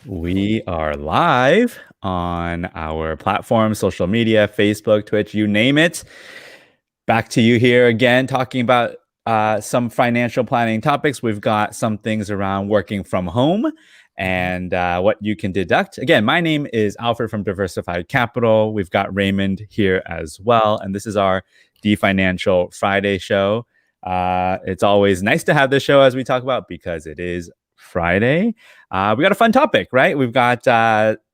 We are live on our platform, social media, Facebook, Twitch, you name it. Back to you here again, talking about some financial planning topics. We've got some things around working from home and what you can deduct. Again, my name is Alfred from Diversified Capital. We've got Raymond here as well. And this is our Defi-nancial Friday show. It's always nice to have this show as we talk about because it is Friday. We got a fun topic, right? We've got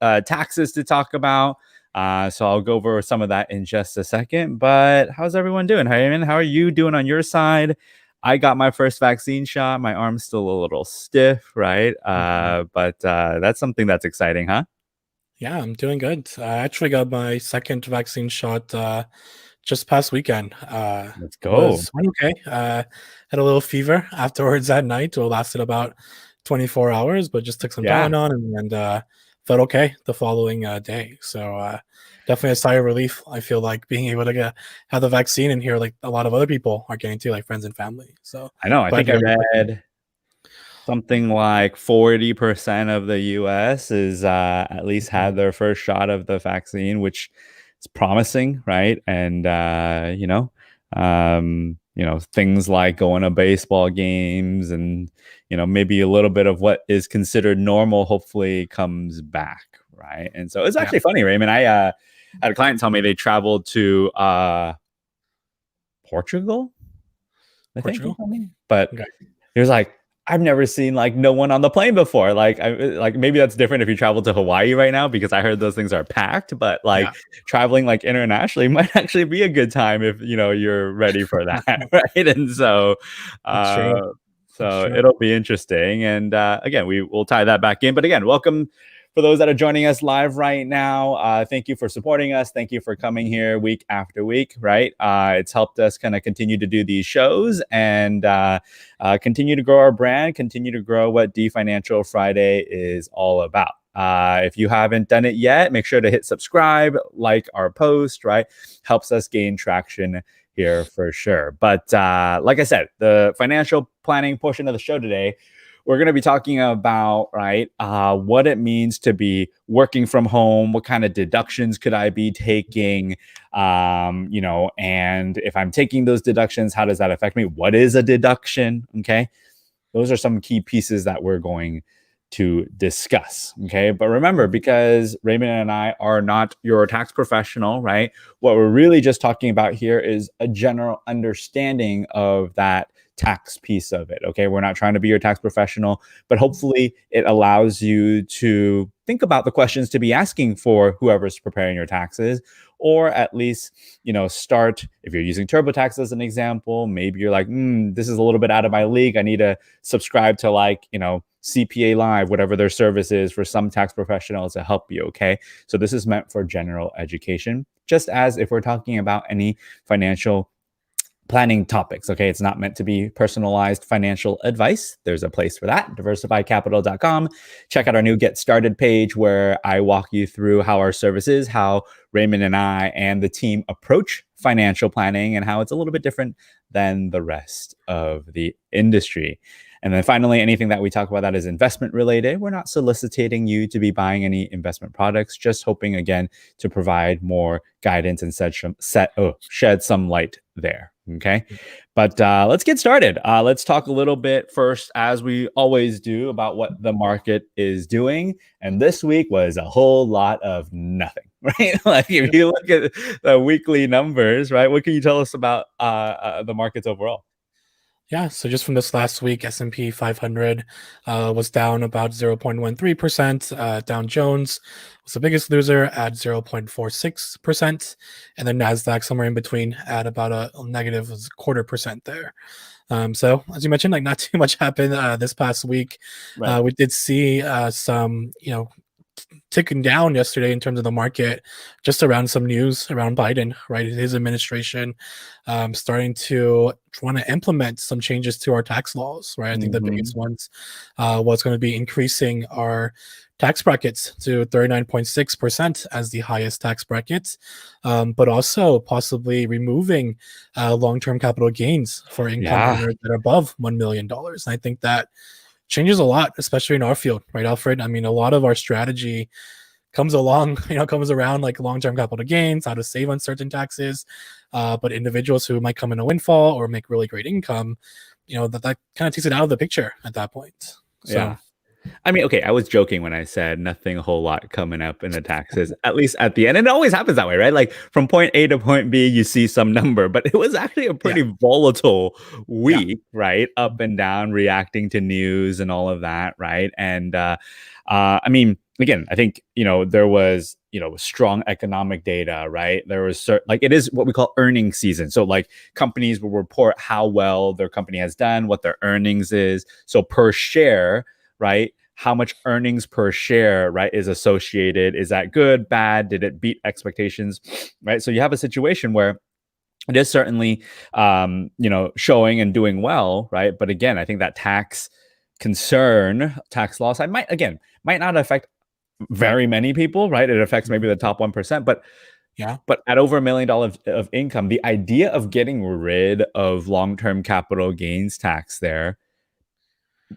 taxes to talk about. So I'll go over some of that in just a second. But how's everyone doing? Hey, how are you doing on your side? I got my first vaccine shot. My arm's still a little stiff, right? But that's something that's exciting, huh? Yeah, I'm doing good. I actually got my second vaccine shot just past weekend. Let's go. Went okay. Had a little fever afterwards that night. It lasted about 24 hours, but just took some Yeah. Tylenol and felt okay the following day. So definitely a sigh of relief. I feel like being able to have the vaccine and hear like a lot of other people are getting to, like friends and family. So I know. I glad think I to hear you're read something like 40% of the US is at least had their first shot of the vaccine, which is promising, right? And things like going to baseball games and maybe a little bit of what is considered normal hopefully comes back, right? And so it's yeah. actually funny, Raymond. I had a client tell me they traveled to Portugal, I think, Portugal. but Okay. he was like, I've never seen like no one on the plane before. Like maybe that's different if you travel to Hawaii right now because I heard those things are packed. But like Yeah. traveling like internationally might actually be a good time if you're ready for that, right? And so, That's true. uh, That's so true. it'll be interesting. And again, we will tie that back in. But again, welcome for those that are joining us live right now. Thank you for supporting us. Thank you for coming here week after week, right? It's helped us kind of continue to do these shows and continue to grow our brand, continue to grow what Defi-nancial Friday is all about. If you haven't done it yet, make sure to hit subscribe, like our post, right? Helps us gain traction here for sure. But like I said, the financial planning portion of the show today, we're going to be talking about, right, what it means to be working from home, what kind of deductions could I be taking, and if I'm taking those deductions, how does that affect me? What is a deduction? Okay. Those are some key pieces that we're going to discuss. Okay. But remember, because Raymond and I are not your tax professional, right? What we're really just talking about here is a general understanding of that tax piece of it. Okay. We're not trying to be your tax professional, but hopefully it allows you to think about the questions to be asking for whoever's preparing your taxes, or at least, start, if you're using TurboTax as an example, maybe you're like, this is a little bit out of my league. I need to subscribe to CPA Live, whatever their service is for some tax professionals to help you. Okay. So this is meant for general education, just as if we're talking about any financial planning topics. Okay. It's not meant to be personalized financial advice. There's a place for that. DiversiFiCapital.com. Check out our new Get Started page where I walk you through how our service is, how Raymond and I and the team approach financial planning, and how it's a little bit different than the rest of the industry. And then finally, anything that we talk about that is investment related, we're not soliciting you to be buying any investment products, just hoping, again, to provide more guidance and shed some light there. Okay. But let's get started. Let's talk a little bit first, as we always do, about what the market is doing. And this week was a whole lot of nothing, right? Like if you look at the weekly numbers, right, what can you tell us about the markets overall? Yeah, so just from this last week, S&P 500 was down about 0.13%. Dow Jones was the biggest loser at 0.46%, and then Nasdaq somewhere in between at about a negative 0.25% there. So as you mentioned, like not too much happened this past week. Right. We did see some, ticking down yesterday in terms of the market, just around some news around Biden, right? His administration starting to want to implement some changes to our tax laws, right? I think the biggest ones was going to be increasing our tax brackets to 39.6% as the highest tax bracket, but also possibly removing long-term capital gains for income earners that are above $1 million. And I think that changes a lot, especially in our field, right, Alfred? I mean, a lot of our strategy comes around like long-term capital gains, how to save on certain taxes. But individuals who might come in a windfall or make really great income, that kind of takes it out of the picture at that point. So Yeah. I mean, okay, I was joking when I said nothing a whole lot coming up in the taxes, at least at the end. And it always happens that way, right? Like from point A to point B, you see some number, but it was actually a yeah, pretty volatile yeah, week, right? Up and down, reacting to news and all of that, right? And I mean, again, I think, there was, strong economic data, right? There was like it is what we call earnings season. So like companies will report how well their company has done, what their earnings is. So per share, right? How much earnings per share, right, is associated? Is that good, bad? Did it beat expectations, right? So you have a situation where it is certainly, showing and doing well, right? But again, I think that tax loss, might not affect very many people, right? It affects maybe the top 1%, yeah, but at over $1 million of income, the idea of getting rid of long-term capital gains tax there,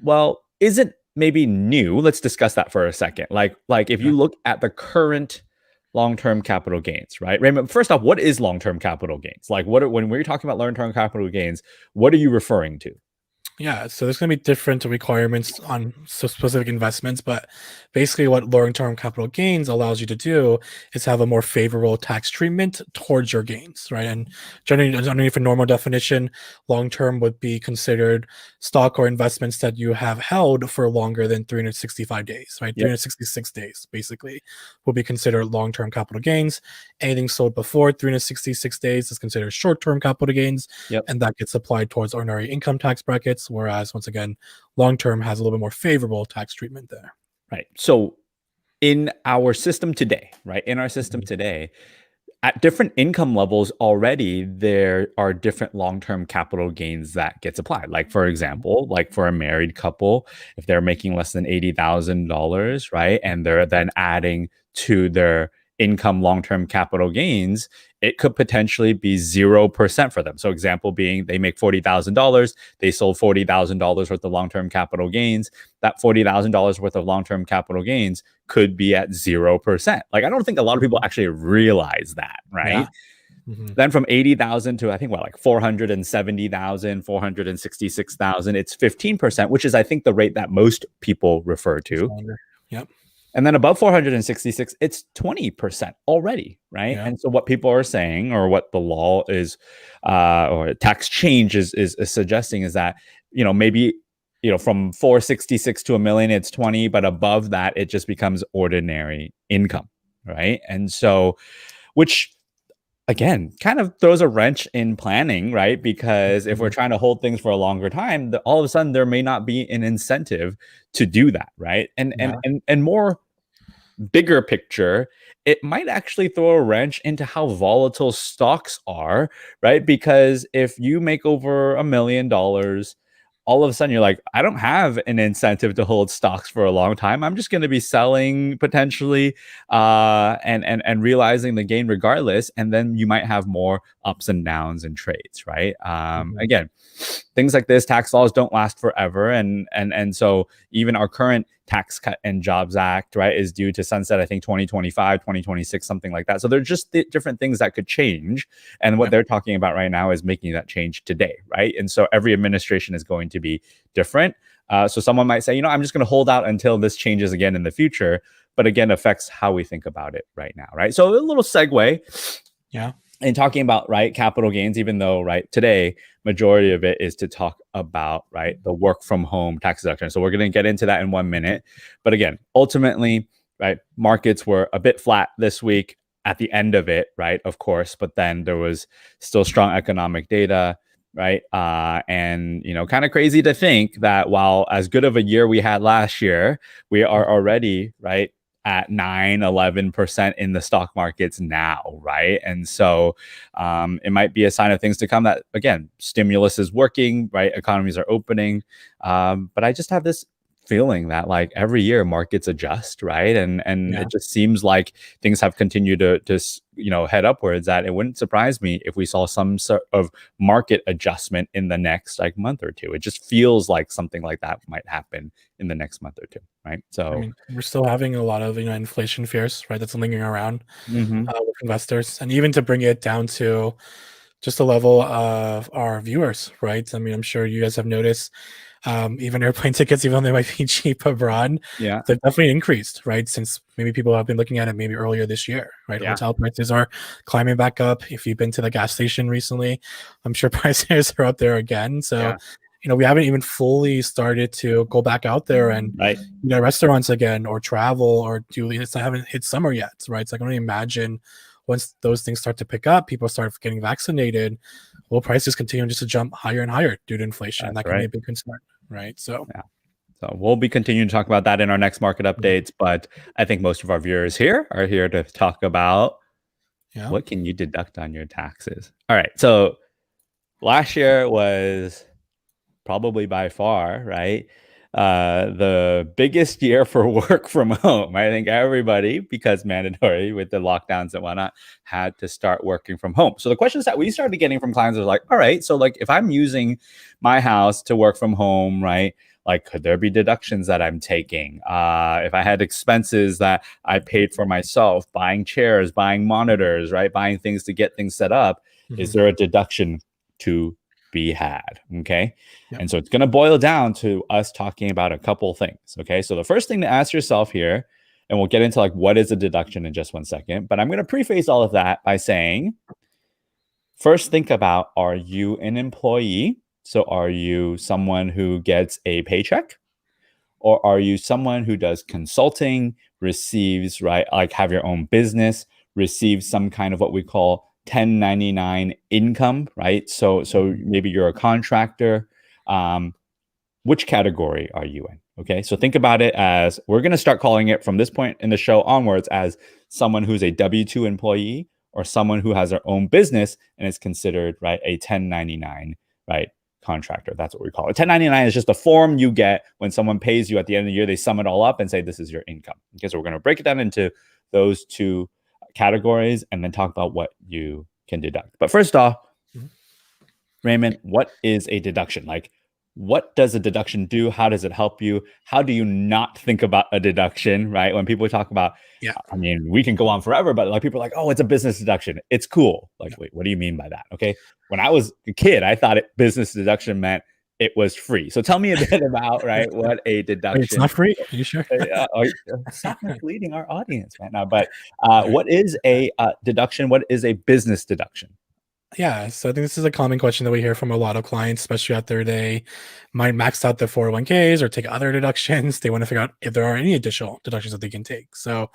well, isn't maybe new. Let's discuss that for a second. Like if yeah. you look at the current long-term capital gains, right? Raymond, first off, what is long-term capital gains? Like when we're talking about long-term capital gains, what are you referring to? Yeah, so there's going to be different requirements on specific investments, but basically, what long-term capital gains allows you to do is have a more favorable tax treatment towards your gains, right? And generally, underneath a normal definition, long-term would be considered stock or investments that you have held for longer than 365 days, right? Yep. 366 days, basically, will be considered long-term capital gains. Anything sold before 366 days is considered short-term capital gains, Yep. and that gets applied towards ordinary income tax brackets. Whereas, once again, long term has a little bit more favorable tax treatment there. Right. So in our system today, right? In our system Mhm. today, at different income levels already, there are different long-term capital gains that gets applied. Like for example, like for a married couple, if they're making less than $80,000, right, and they're then adding to their income long-term capital gains, it could potentially be 0% for them. So example being they make $40,000, they sold $40,000 worth of long-term capital gains. That $40,000 worth of long-term capital gains could be at 0%. Like I don't think a lot of people Mhm. actually realize that, Yeah. right? Mhm. Then from 80,000 to I think like 470,000, 466,000, it's 15%, which is I think the rate that most people refer It's to. longer. Yep. And then above 466, it's 20% already, right? Yeah. And so what people are saying, or what the law is, or tax change is suggesting, is that maybe from 466 to a million, it's 20, but above that, it just becomes ordinary income, right? And so, which again kind of throws a wrench in planning, right? Because if we're Mhm. trying to hold things for a longer time, all of a sudden there may not be an incentive to do that, right? Yeah. And more bigger picture, it might actually throw a wrench into how volatile stocks are, right? Because if you make over $1 million, all of a sudden you're like, I don't have an incentive to hold stocks for a long time. I'm just going to be selling potentially, and realizing the gain regardless. And then you might have more ups and downs in trades, right? Mhm. Again, things like this, tax laws don't last forever, and so even our current Tax Cut and Jobs Act, right, is due to sunset, I think 2025, 2026, something like that. So they're just different things that could change, and what Yep. they're talking about right now is making that change today, right? And so every administration is going to be different. So someone might say, I'm just going to hold out until this changes again in the future, but again affects how we think about it right now, right? So a little segue Yeah. in talking about, right, capital gains, even though, right, today majority of it is to talk about, right, the work from home tax deduction. So we're going to get into that in 1 minute. But again, ultimately, right, markets were a bit flat this week at the end of it, right, of course, but then there was still strong economic data, right? And kind of crazy to think that while as good of a year we had last year, we are already, right, at 9-11% in the stock markets now, right? And so it might be a sign of things to come that, again, stimulus is working, right? Economies are opening. But I just have this feeling that like every year markets adjust, right? And Yeah. it just seems like things have continued to head upwards. That it wouldn't surprise me if we saw some sort of market adjustment in the next like month or two. It just feels like something like that might happen in the next month or two, right? I So mean, we're still having a lot of inflation fears, right? That's lingering around mhm, with investors, and even to bring it down to just the level of our viewers, right? I mean, I'm sure you guys have noticed, even airplane tickets, even though they might be cheap abroad, yeah, they've definitely increased, right? Since maybe people have been looking at it maybe earlier this year, right? yeah, Hotel prices are climbing back up. If you've been to the gas station recently, I'm sure prices are up there again. So, yeah, we haven't even fully started to go back out there and right. restaurants again or travel or do it's I haven't hit summer yet, right? It's like I can only imagine once those things start to pick up, people start getting vaccinated, will prices continue just to jump higher and higher due to inflation? That's That can be right. a big concern, right? So, Yeah. So we'll be continuing to talk about that in our next market updates. But I think most of our viewers here are here to talk about yeah. what can you deduct on your taxes. All right. So last year was probably by far, right? The biggest year for work from home. I think everybody, because mandatory with the lockdowns and whatnot, had to start working from home. So the questions that we started getting from clients was like, all right, so like if I'm using my house to work from home, right? Like, could there be deductions that I'm taking? If I had expenses that I paid for myself, buying chairs, buying monitors, right? Buying things to get things set up, is Mhm. there a deduction to be had? Okay. Yep. And so it's going to boil down to us talking about a couple things. Okay. So the first thing to ask yourself here, and we'll get into like what is a deduction in just 1 second, but I'm going to preface all of that by saying, first, think about, are you an employee? So are you someone who gets a paycheck? Or are you someone who does consulting, receives, right, like have your own business, receives some kind of what we call 1099 income, right? So Mhm. maybe you're a contractor. Um, which category are you in? Okay, so think about it as, we're going to start calling it from this point in the show onwards as someone who's a W-2 employee or someone who has their own business and is considered, right, a 1099, right, contractor. That's what we call it. 1099 is just a form you get when someone pays you at the end of the year. They sum it all up and say, this is your income. Okay, so we're going to break it down into those two categories and then talk about what you can deduct. But first off, Mhm. Raymond, what is a deduction? Like, what does a deduction do? How does it help you? How do you not think about a deduction, right? When people talk about, Yeah. I mean, we can go on forever, but like people are like, oh, it's a business deduction. It's cool. Like, Yeah. wait, what do you mean by that? Okay. When I was a kid, I thought business deduction meant it was free. So tell me a bit about, right, what a Wait, it's deduction. not free? Are you sure? Stop misleading our audience right now. But All right. what is a deduction? What is a business deduction? Yeah, so I think this is a common question that we hear from a lot of clients, especially after they might max out their 401ks or take other deductions. They want to figure out if there are any additional deductions that they can take. So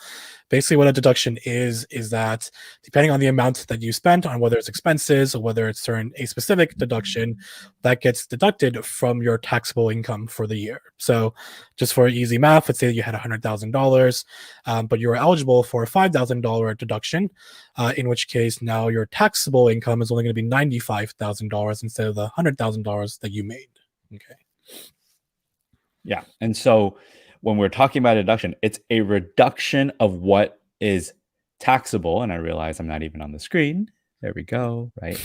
basically what a deduction is that depending on the amount that you spent on whether it's expenses or whether it's certain a specific deduction that gets deducted from your taxable income for the year. So just for easy math, let's say you had $100,000, but you were eligible for a $5,000 deduction, in which case now your taxable income is only going to be $95,000 instead of the $100,000 that you made. Okay. Yeah. And so when we're talking about deduction, it's a reduction of what is taxable. And I realize I'm not even on the screen. There we go. Right.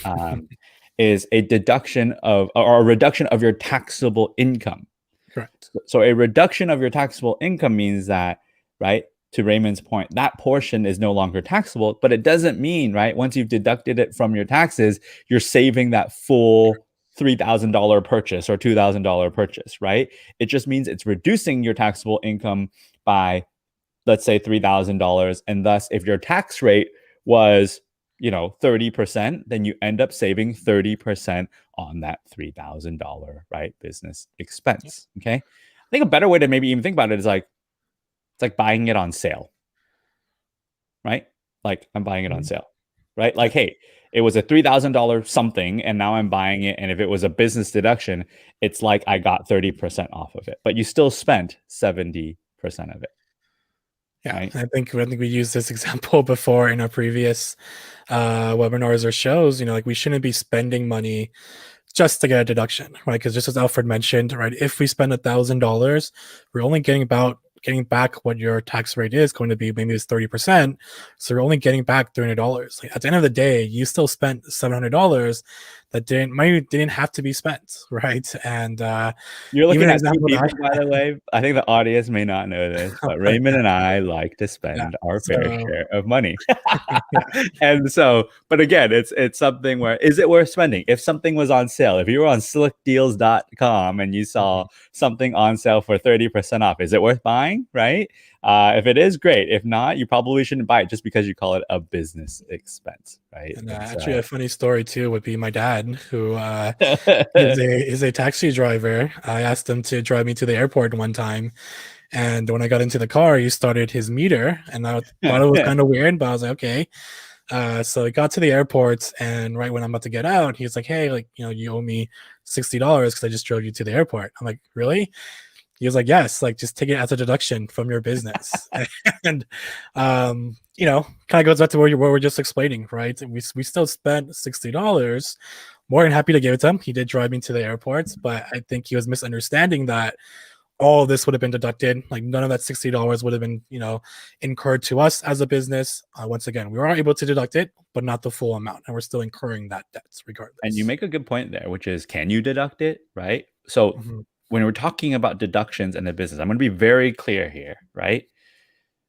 Is a deduction of, or a reduction of your taxable income. Correct. So a reduction of your taxable income means that, right, to Raymond's point, that portion is no longer taxable, but it doesn't mean, right, once you've deducted it from your taxes, you're saving that full $3,000 purchase or $2,000 purchase, right? It just means it's reducing your taxable income by, let's say, $3,000. And thus, if your tax rate was, 30%, then you end up saving 30% on that $3,000, right, business Yeah. expense. Okay. I think a better way to maybe even think about it is like, it's like buying it on sale, right? Like I'm buying it on Mhm. sale, right? Yeah. Like, hey, it was a $3,000 something, and now I'm buying it. And if it was a business deduction, it's like I got 30% off of it, but you still spent 70% of it, Yeah, right? I think we used this example before in our previous webinars or shows. Like we shouldn't be spending money just to get a deduction, right? Because just as Alfred mentioned, right, if we spend $1,000, we're only getting back what your tax rate is going to be. Maybe it's 30%, so we're only getting back $300. Like, at the end of the day, you still spent $700 that didn't have to be spent, right? And You're looking even an at two example that people, by the way. I think the audience may not know this, but but Raymond and I like to yeah, spend our fair so share of money. yeah, And so, but again, it's something where, is it worth spending? If something was on sale, if you were on slickdeals.com and you saw something on sale for 30% off, is it worth buying? Right? If it is, great. If not, you probably shouldn't buy it just because you call it a business expense, right? and actually, a funny story too would be my dad, who So is a taxi driver. I asked him to drive me to the airport one time, and when I got into the car, he started his meter, and I thought it was kind of weird, but I was like, okay. So I got to the airport, and right when I'm about to get out, he's like, "Hey, like, you owe me $60 because I just drove you to the airport." I'm like, "Really?" He was like, "Yes, like, just take it as a deduction from your business." And kind of goes back to what we're just explaining, right? We still spent $60. More than happy to give it to him. He did drive me to the airport, but I think he was misunderstanding that all this would have been deducted. Like, none of that $60 would have been, incurred to us as a business. Once again, we were able to deduct it, but not the full amount, and we're still incurring that debt regardless. and you make a good point there, which is, can you deduct it, right? So when we're talking about deductions in a business, I'm going to be very clear here, right?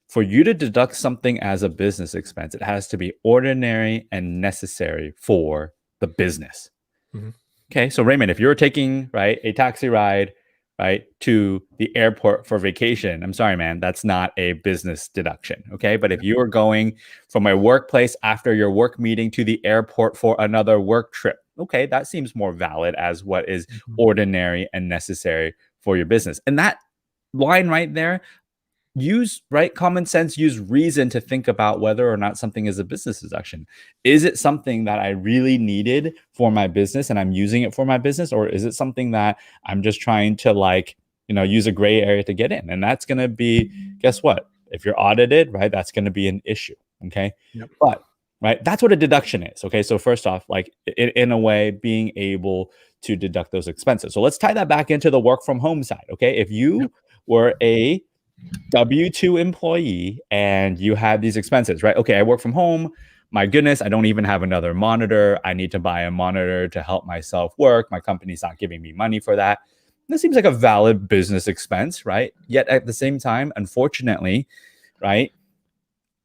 For you to deduct something as a business expense, it has to be ordinary and necessary for the business. Okay, so Raymond, if you're taking, right, a taxi ride, right, to the airport for vacation, I'm sorry, man, that's not a business deduction. Okay, but if you are going from a workplace after your work meeting to the airport for another work trip, okay, that seems more valid as what is ordinary and necessary for your business. And that line right there, use common sense, use reason to think about whether or not something is a business deduction. Is it something that I really needed for my business and I'm using it for my business, or is it something that I'm just trying to use a gray area to get in? And that's going to be, guess what, if you're audited, right, that's going to be an issue. Okay. Yep. But that's what a deduction is. Okay, so first off, in a way, being able to deduct those expenses. So let's tie that back into the work from home side. Okay, if you were a W-2 employee and you had these expenses, right? Okay, I work from home. My goodness, I don't even have another monitor. I need to buy a monitor to help myself work. My company's not giving me money for that. This seems like a valid business expense, right? Yet at the same time, unfortunately, right,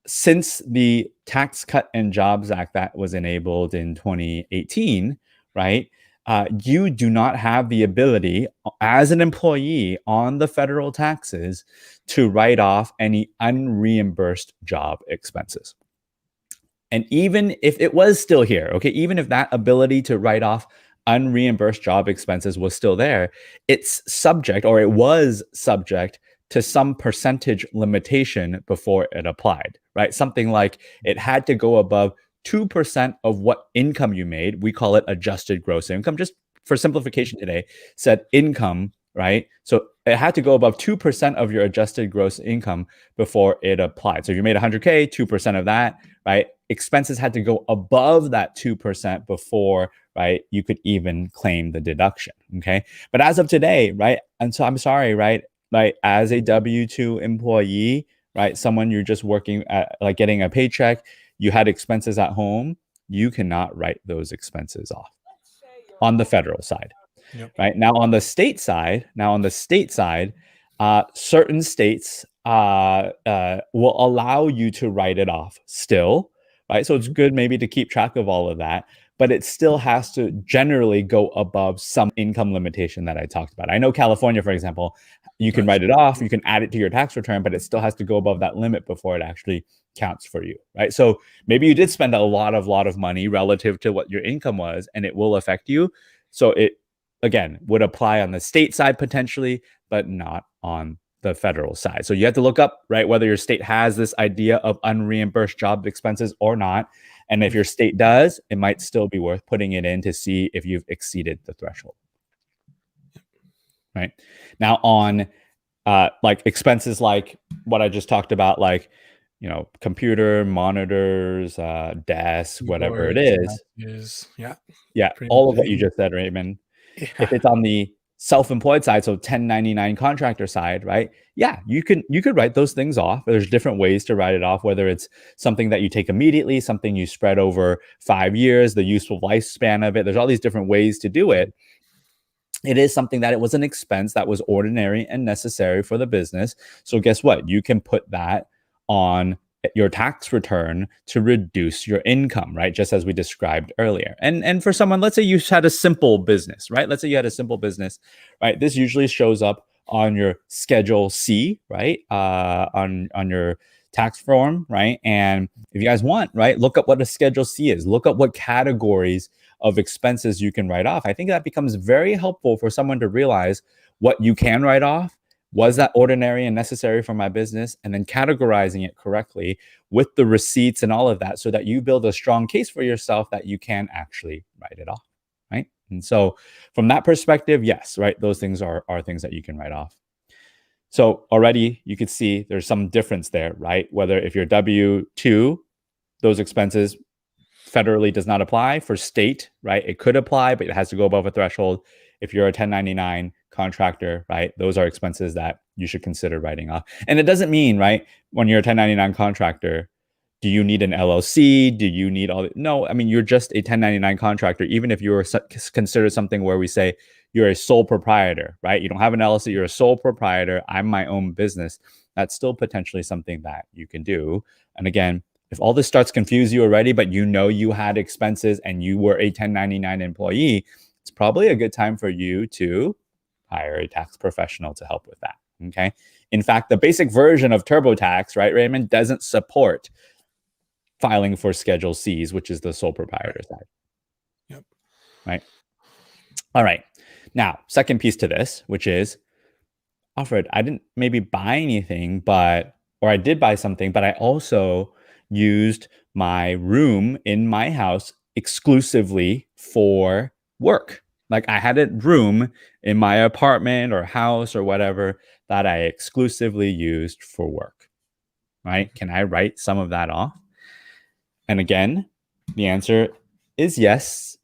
since the Tax Cut and Jobs Act that was enabled in 2018, right, you do not have the ability as an employee on the federal taxes to write off any unreimbursed job expenses. And even if it was still here, okay, even if that ability to write off unreimbursed job expenses was still there, it's subject, or it was subject, to some percentage limitation before it applied, right? Something like it had to go above 2% of what income you made. We call it adjusted gross income. Just for simplification today, said income, right? So it had to go above 2% of your adjusted gross income before it applied. So if you made 100K, 2% of that, right? Expenses had to go above that 2% before, right, you could even claim the deduction, okay? But as of today, right, and so I'm sorry, right, like as a W-2 employee, right, someone you're just working at, like getting a paycheck, you had expenses at home, you cannot write those expenses off on the federal side. Right now, on the state side, certain states will allow you to write it off still, right? So it's good maybe to keep track of all of that, but it still has to generally go above some income limitation that I talked about. I know California, for example, you can write it off, you can add it to your tax return, but it still has to go above that limit before it actually counts for you, right? So maybe you did spend a lot of money relative to what your income was, and it will affect you. So it, again, would apply on the state side potentially, but not on the federal side. So you have to look up, right, whether your state has this idea of unreimbursed job expenses or not. And if your state does, it might still be worth putting it in to see if you've exceeded the threshold. Right now, on like expenses like what I just talked about, like computer, monitors, desks, whatever it Keyboards, is. yeah, Yeah, pretty much all of what you anything. just said, Raymond. If Yeah, it's on the self-employed side, so 1099 contractor side, right? Yeah, you could write those things off. There's different ways to write it off, whether it's something that you take immediately, something you spread over 5 years, the useful lifespan of it. There's all these different ways to do it. It is something that it was an expense that was ordinary and necessary for the business. So guess what? You can put that on your tax return to reduce your income, right? Just as we described earlier. And for someone, let's say you had a simple business, right? Let's say you had a simple business, right? This usually shows up on your Schedule C, right? On your tax form, right? And if you guys want, right, look up what a Schedule C is. Look up what categories of expenses you can write off. I think that becomes very helpful for someone to realize what you can write off. Was that ordinary and necessary for my business? And then categorizing it correctly with the receipts and all of that so that you build a strong case for yourself that you can actually write it off, right? And so from that perspective, yes, right, those things are things that you can write off. So already you could see there's some difference there, right? Whether if you're W-2, those expenses federally does not apply. For state, right, it could apply, but it has to go above a threshold. If you're a 1099 contractor, right, those are expenses that you should consider writing off. And it doesn't mean, right, when you're a 1099 contractor, do you need an LLC? Do you need all? No, I mean, you're just a 1099 contractor. Even if you're considered something where we say you're a sole proprietor, right? You don't have an LLC, you're a sole proprietor. I'm my own business. That's still potentially something that you can do. And again, if all this starts to confuse you already, but you know you had expenses and you were a 1099 employee, it's probably a good time for you to hire a tax professional to help with that. Okay. In fact, the basic version of TurboTax, right, Raymond, doesn't support filing for Schedule C's, which is the sole proprietor side. Yep. Right. All right. Now, second piece to this, which is, Alfred, I didn't maybe buy anything, or I did buy something, but I also used my room in my house exclusively for work. Like I had a room in my apartment or house or whatever that I exclusively used for work, right? Can I write some of that off? And again, the answer is yes,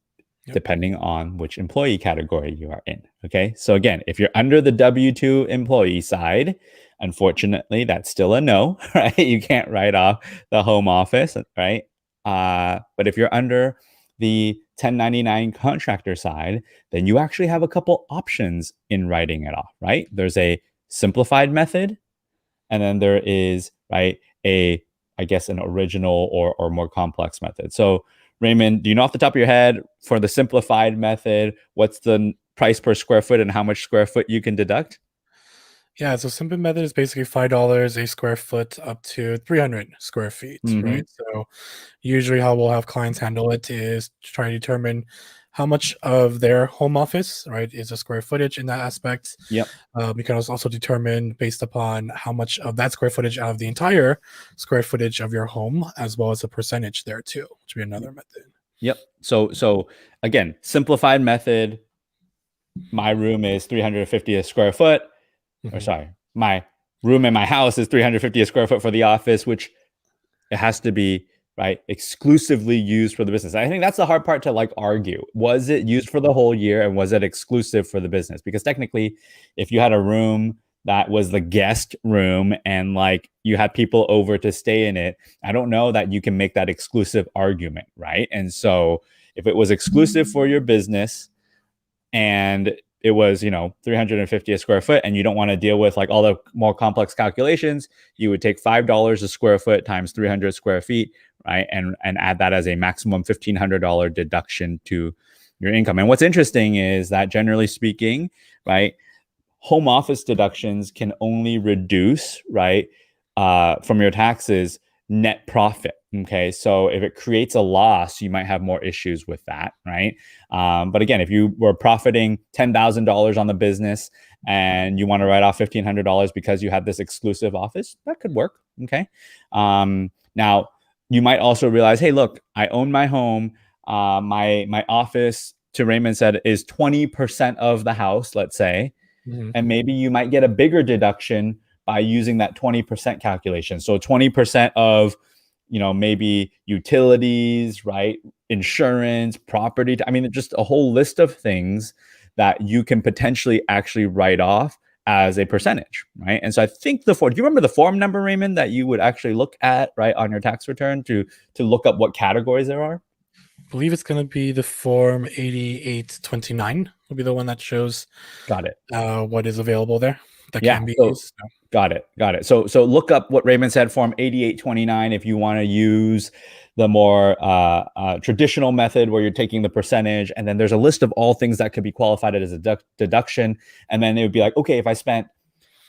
depending on which employee category you are in. Okay. So again, if you're under the W-2 employee side, unfortunately, that's still a no, right? You can't write off the home office, right? But if you're under the 1099 contractor side, then you actually have a couple options in writing it off, right? There's a simplified method, and then there is, right, I guess, an original or more complex method. So Raymond, do you know off the top of your head for the simplified method, what's the price per square foot and how much square foot you can deduct? Yeah, so simple method is basically $5 a square foot up to 300 square feet, Mm-hmm. right? So usually how we'll have clients handle it is to try to determine how much of their home office, right, is a square footage in that aspect. Yep. We can also determine based upon how much of that square footage out of the entire square footage of your home, as well as a percentage there too, which would be another method. Yep. So again, simplified method. My room is 350 a square foot. Or sorry, my room in my house is 350 a square foot for the office, which it has to be, right, exclusively used for the business. I think that's the hard part to like argue. Was it used for the whole year and was it exclusive for the business? Because technically, if you had a room that was the guest room and like you had people over to stay in it, I don't know that you can make that exclusive argument, right? And so if it was exclusive for your business and it was 350 a square foot and you don't want to deal with like all the more complex calculations, you would take $5 a square foot times 300 square feet, right, and add that as a maximum $1,500 deduction to your income. And what's interesting is that generally speaking, right, home office deductions can only reduce, right, from your taxes net profit. Okay. So if it creates a loss, you might have more issues with that. Right. But again, if you were profiting $10,000 on the business and you want to write off $1,500 because you had this exclusive office, that could work. Okay. Now you might also realize, hey, look, I own my home. My office, to Raymond said, is 20% of the house, let's say. Mm-hmm. And maybe you might get a bigger deduction by using that 20% calculation. So 20% of, maybe utilities, right? Insurance, property. I mean, just a whole list of things that you can potentially actually write off as a percentage, right? And so I think do you remember the form number, Raymond, that you would actually look at, right, on your tax return to look up what categories there are? I believe it's going to be the form 8829 will be the one that shows Got it. what is available there that Yeah. can be So used. got it. So look up what Raymond said, form 8829, if you want to use the more traditional method where you're taking the percentage, and then there's a list of all things that could be qualified as a deduction. And then it would be like, okay, if I spent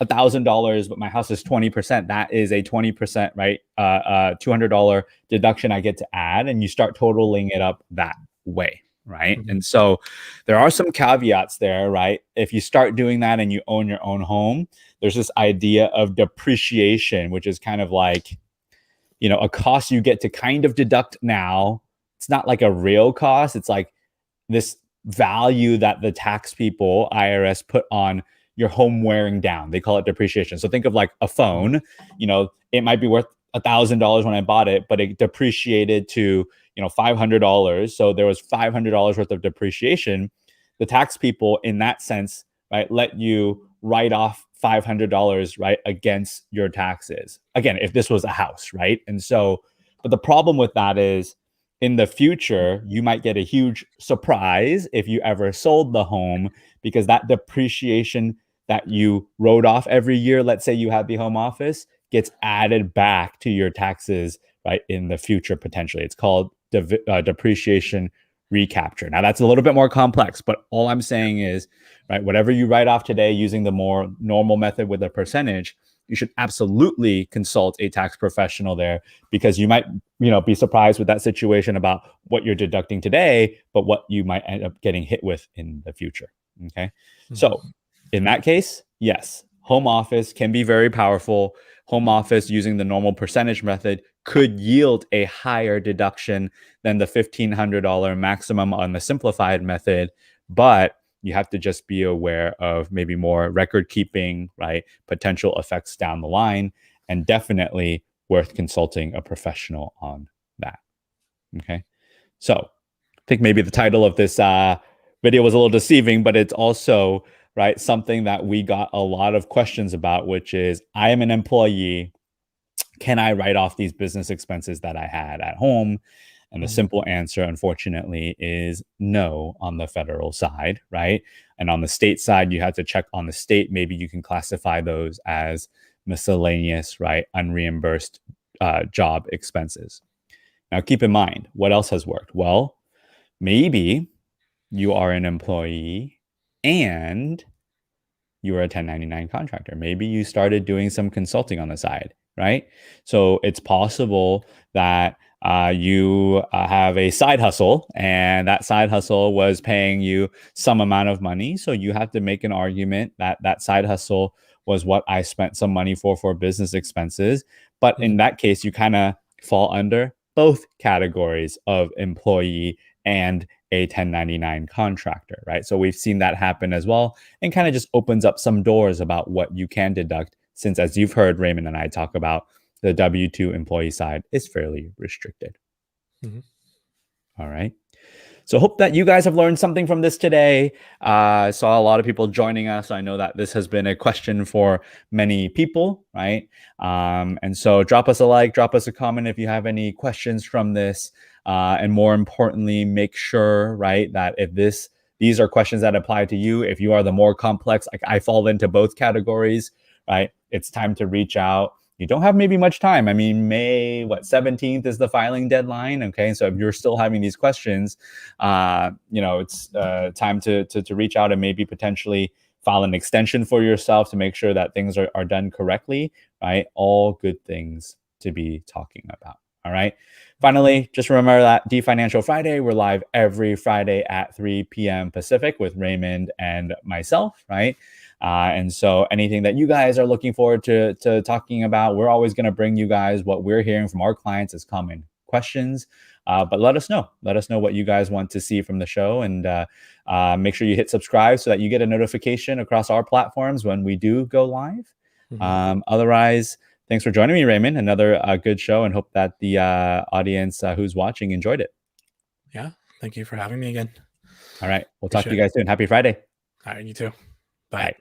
$1,000, but my house is 20%, that is a 20%, right? $200 deduction I get to add, and you start totaling it up that way, right? Mhm. And so there are some caveats there, right? If you start doing that and you own your own home, there's this idea of depreciation, which is kind of like, a cost you get to kind of deduct now. It's not like a real cost. It's like this value that the tax people, IRS, put on your home wearing down. They call it depreciation. So think of like a phone, it might be worth $1,000 when I bought it, but it depreciated to, $500. So there was $500 worth of depreciation. The tax people in that sense, right, let you write off $500, right, against your taxes. Again, if this was a house, right? And so, but the problem with that is, in the future, you might get a huge surprise if you ever sold the home, because that depreciation that you wrote off every year, let's say you had the home office, gets added back to your taxes, right, in the future potentially. It's called depreciation recapture. Now, that's a little bit more complex, but all I'm saying is, right, whatever you write off today using the more normal method with a percentage, you should absolutely consult a tax professional there, because you might, be surprised with that situation about what you're deducting today, but what you might end up getting hit with in the future. Okay. So in that case, yes, home office can be very powerful. Home office using the normal percentage method could yield a higher deduction than the $1,500 maximum on the simplified method, but you have to just be aware of maybe more record keeping, right? Potential effects down the line, and definitely worth consulting a professional on that. Okay. So I think maybe the title of this video was a little deceiving, but it's also, right, something that we got a lot of questions about, which is, I am an employee. Can I write off these business expenses that I had at home? And the simple answer, unfortunately, is no on the federal side, right? And on the state side, you have to check on the state. Maybe you can classify those as miscellaneous, right? Unreimbursed job expenses. Now, keep in mind, what else has worked? Well, maybe you are an employee and you are a 1099 contractor. Maybe you started doing some consulting on the side, right? So it's possible that you have a side hustle, and that side hustle was paying you some amount of money. So you have to make an argument that that side hustle was what I spent some money for business expenses. But in that case, you kind of fall under both categories of employee and a 1099 contractor, right? So we've seen that happen as well, and kind of just opens up some doors about what you can deduct, since, as you've heard Raymond and I talk about, the W-2 employee side is fairly restricted. All right. So hope that you guys have learned something from this today. I saw a lot of people joining us. I know that this has been a question for many people, right? And so drop us a like, drop us a comment if you have any questions from this. And more importantly, make sure, right, that if these are questions that apply to you, if you are the more complex, like I fall into both categories, right? It's time to reach out. You don't have maybe much time. I mean, May 17th is the filing deadline. Okay, so if you're still having these questions, it's time to reach out and maybe potentially file an extension for yourself to make sure that things are done correctly. Right, all good things to be talking about. All right. Finally, just remember that Dfi-nancial Friday, we're live every Friday at 3 p.m. Pacific with Raymond and myself, right? And so anything that you guys are looking forward to talking about, we're always going to bring you guys what we're hearing from our clients as common questions. But let us know. Let us know what you guys want to see from the show, and make sure you hit subscribe so that you get a notification across our platforms when we do go live. Otherwise, thanks for joining me, Raymond. Another good show, and hope that the audience who's watching enjoyed it. Yeah. Thank you for having me again. All right. We'll talk to you guys soon. Happy Friday. All right. You too. Bye. Bye.